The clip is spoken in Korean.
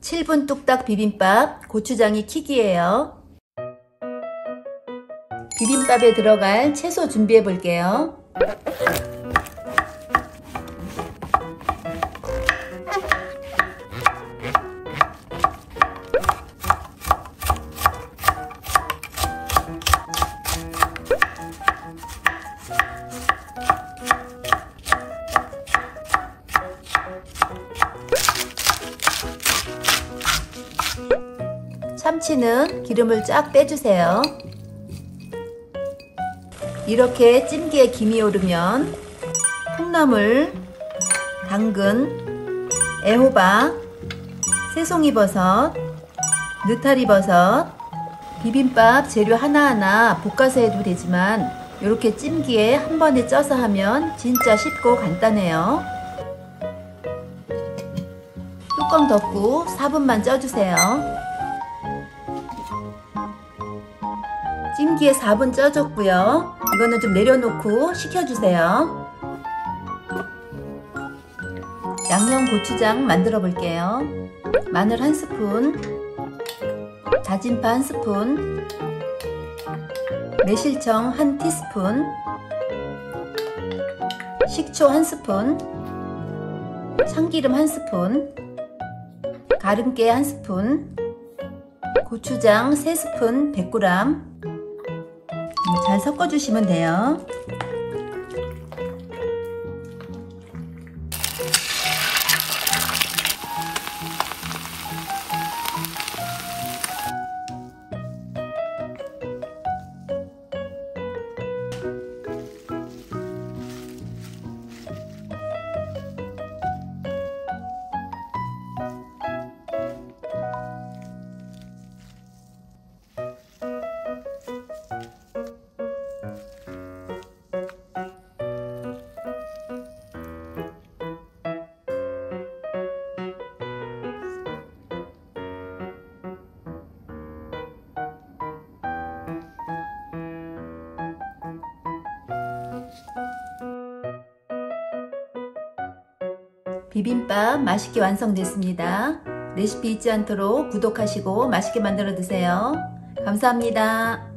7분 뚝딱 비빔밥 고추장이 킥이에요. 비빔밥에 들어갈 채소 준비해 볼게요. 참치는 기름을 쫙 빼주세요. 이렇게 찜기에 김이 오르면 콩나물, 당근, 애호박, 새송이버섯, 느타리버섯, 비빔밥 재료 하나하나 볶아서 해도 되지만 이렇게 찜기에 한 번에 쪄서 하면 진짜 쉽고 간단해요. 뚜껑 덮고 4분만 쪄주세요. 찜기에 4분 쪄줬고요. 이거는 좀 내려놓고 식혀주세요. 양념 고추장 만들어 볼게요. 마늘 1스푼, 다진 파 1스푼, 매실청 1티스푼, 식초 1스푼, 참기름 1스푼, 가름깨 1스푼, 고추장 3스푼 100g. 잘 섞어주시면 돼요. 비빔밥 맛있게 완성됐습니다. 레시피 잊지 않도록 구독하시고 맛있게 만들어 드세요. 감사합니다.